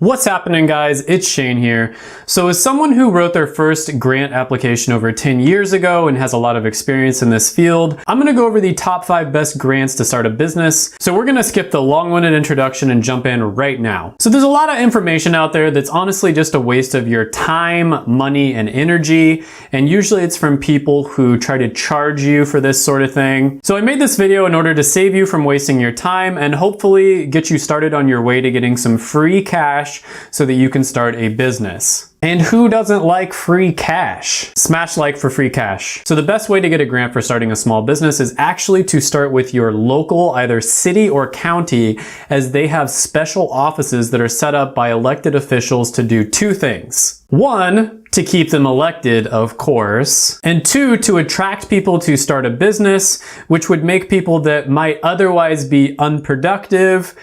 What's happening, guys? It's Shane here. So as someone who wrote their first grant application over 10 years ago and has a lot of experience in this field, I'm gonna go over the top 5 best grants to start a business. So we're gonna skip the long-winded introduction and jump in right now. So there's a lot of information out there that's honestly just a waste of your time, money, and energy. And usually it's from people who try to charge you for this sort of thing. So I made this video in order to save you from wasting your time and hopefully get you started on your way to getting some free cash so that you can start a business. And who doesn't like free cash? Smash like for free cash. So the best way to get a grant for starting a small business is actually to start with your local, either city or county, as they have special offices that are set up by elected officials to do 2 things. 1, to keep them elected, of course. And 2, to attract people to start a business, which would make people that might otherwise be unproductive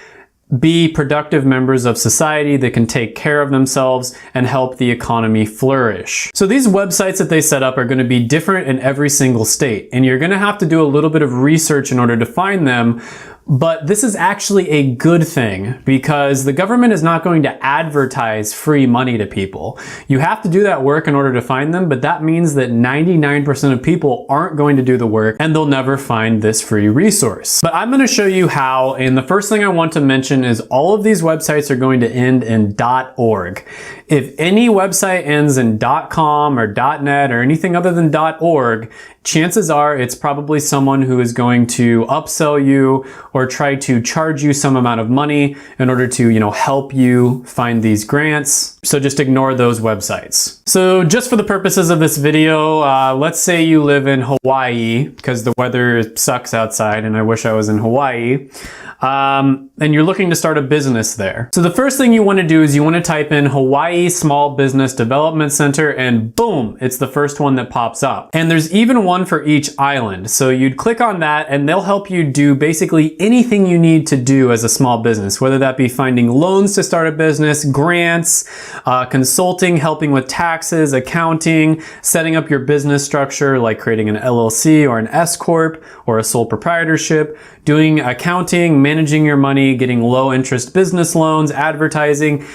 be productive members of society that can take care of themselves and help the economy flourish. So these websites that they set up are going to be different in every single state, and you're going to have to do a little bit of research in order to find them. But this is actually a good thing because the government is not going to advertise free money to people. You have to do that work in order to find them, but that means that 99% of people aren't going to do the work and they'll never find this free resource. But I'm going to show you how, and the first thing I want to mention is all of these websites are going to end in .org. If any website ends in .com or .net or anything other than .org, chances are it's probably someone who is going to upsell you or try to charge you some amount of money in order to, help you find these grants. So just ignore those websites. So just for the purposes of this video, let's say you live in Hawaii because the weather sucks outside and I wish I was in Hawaii. And you're looking to start a business there. So the first thing you want to do is you want to type in Hawaii Small Business Development Center and boom, it's the first one that pops up. And there's even one for each island. So you'd click on that and they'll help you do basically anything you need to do as a small business, whether that be finding loans to start a business, grants, consulting, helping with taxes, accounting, setting up your business structure like creating an LLC or an S Corp or a sole proprietorship, doing accounting, managing your money, getting low interest business loans, advertising,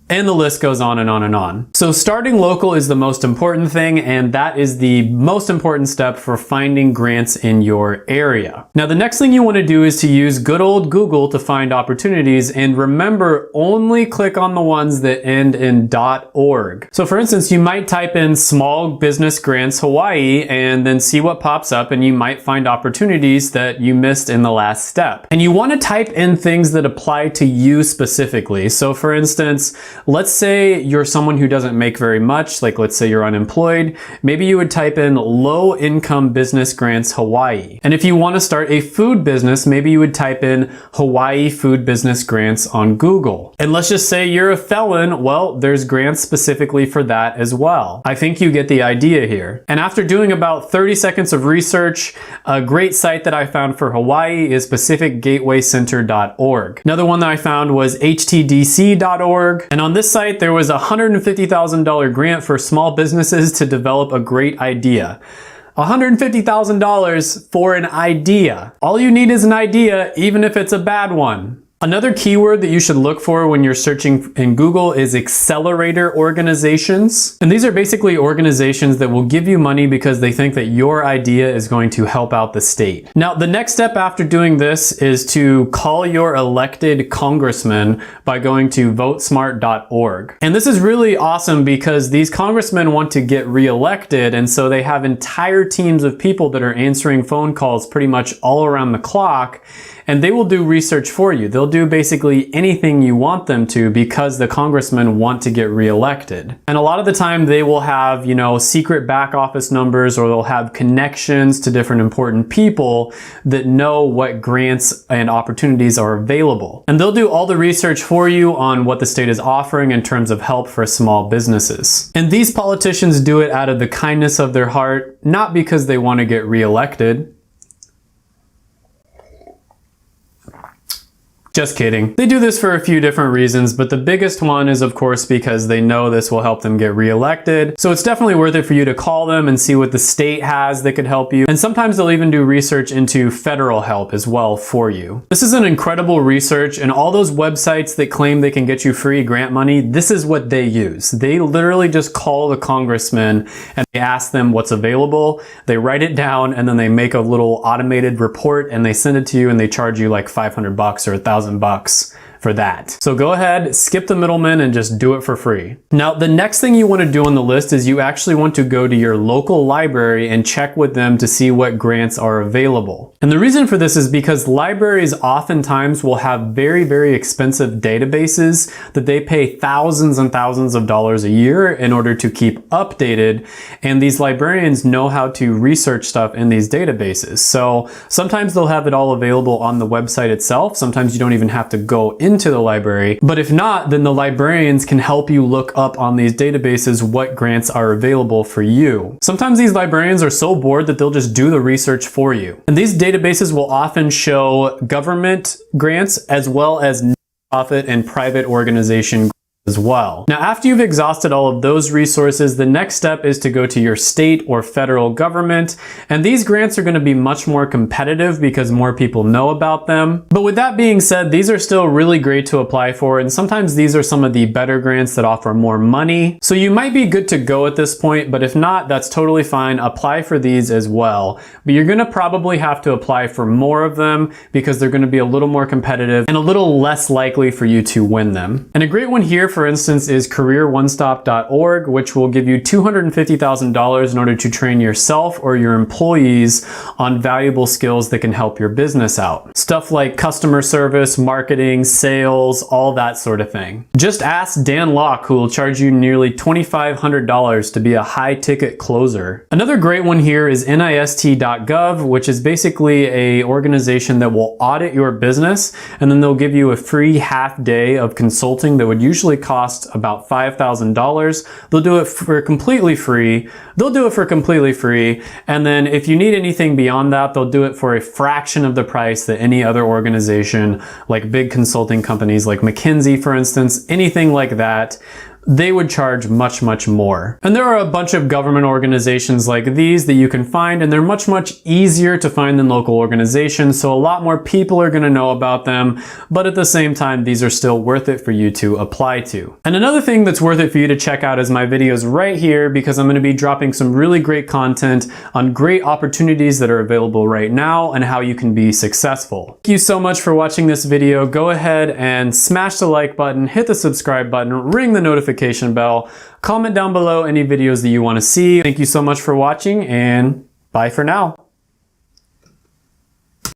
and the list goes on and on and on. So starting local is the most important thing, and that is the most important step for finding grants in your area. Now, the next thing you want to do is to use good old Google to find opportunities, and remember, only click on the ones that end in .org. So for instance, you might type in Small Business Grants Hawaii and then see what pops up, and you might find opportunities that you missed in the last step. And you want to type in things that apply to you specifically. So for instance, let's say you're someone who doesn't make very much, like let's say you're unemployed. Maybe you would type in Low Income Business Grants Hawaii. And if you want to start a food business, maybe you would type in Hawaii Food Business Grants on Google. And let's just say you're a felon, well, there's grants specifically for that as well. I think you get the idea here. And after doing about 30 seconds of research, a great site that I found for Hawaii is PacificGatewayCenter.org. Another one that I found was HTDC.org. And on this site, there was a $150,000 grant for small businesses to develop a great idea. $150,000 for an idea. All you need is an idea, even if it's a bad one. Another keyword that you should look for when you're searching in Google is accelerator organizations. And these are basically organizations that will give you money because they think that your idea is going to help out the state. Now, the next step after doing this is to call your elected congressman by going to votesmart.org. And this is really awesome because these congressmen want to get reelected, and so they have entire teams of people that are answering phone calls pretty much all around the clock. And they will do research for you. They'll do basically anything you want them to because the congressmen want to get reelected. And a lot of the time they will have, secret back office numbers, or they'll have connections to different important people that know what grants and opportunities are available. And they'll do all the research for you on what the state is offering in terms of help for small businesses. And these politicians do it out of the kindness of their heart, not because they want to get reelected. Just kidding. They do this for a few different reasons, but the biggest one is of course because they know this will help them get reelected. So it's definitely worth it for you to call them and see what the state has that could help you. And sometimes they'll even do research into federal help as well for you. This is an incredible research, and all those websites that claim they can get you free grant money, this is what they use. They literally just call the congressman and they ask them what's available. They write it down and then they make a little automated report and they send it to you, and they charge you like $500 or $1,000 for that. So go ahead, skip the middleman and just do it for free. Now, the next thing you want to do on the list is you actually want to go to your local library and check with them to see what grants are available. And the reason for this is because libraries oftentimes will have very, very expensive databases that they pay thousands and thousands of dollars a year in order to keep updated. And these librarians know how to research stuff in these databases. So sometimes they'll have it all available on the website itself. Sometimes you don't even have to go into the library. But if not, then the librarians can help you look up on these databases what grants are available for you. Sometimes these librarians are so bored that they'll just do the research for you. And these databases will often show government grants as well as nonprofit and private organization as well. Now, after you've exhausted all of those resources, the next step is to go to your state or federal government, and these grants are going to be much more competitive because more people know about them. But with that being said, these are still really great to apply for, and sometimes these are some of the better grants that offer more money. So you might be good to go at this point, but if not, that's totally fine. Apply for these as well. But you're going to probably have to apply for more of them because they're going to be a little more competitive and a little less likely for you to win them. And a great one here, for instance, is careeronestop.org, which will give you $250,000 in order to train yourself or your employees on valuable skills that can help your business out. Stuff like customer service, marketing, sales, all that sort of thing. Just ask Dan Locke, who will charge you nearly $2,500 to be a high-ticket closer. Another great one here is NIST.gov, which is basically an organization that will audit your business, and then they'll give you a free half day of consulting that would usually cost about $5,000. They'll do it for completely free. And then if you need anything beyond that, they'll do it for a fraction of the price that any other organization, like big consulting companies like McKinsey, for instance, anything like that, they would charge much, much more. And there are a bunch of government organizations like these that you can find, and they're much, much easier to find than local organizations, so a lot more people are gonna know about them, but at the same time, these are still worth it for you to apply to. And another thing that's worth it for you to check out is my videos right here, because I'm gonna be dropping some really great content on great opportunities that are available right now and how you can be successful. Thank you so much for watching this video. Go ahead and smash the like button, hit the subscribe button, ring the notification bell, comment down below any videos that you want to see. Thank you so much for watching, and bye for now.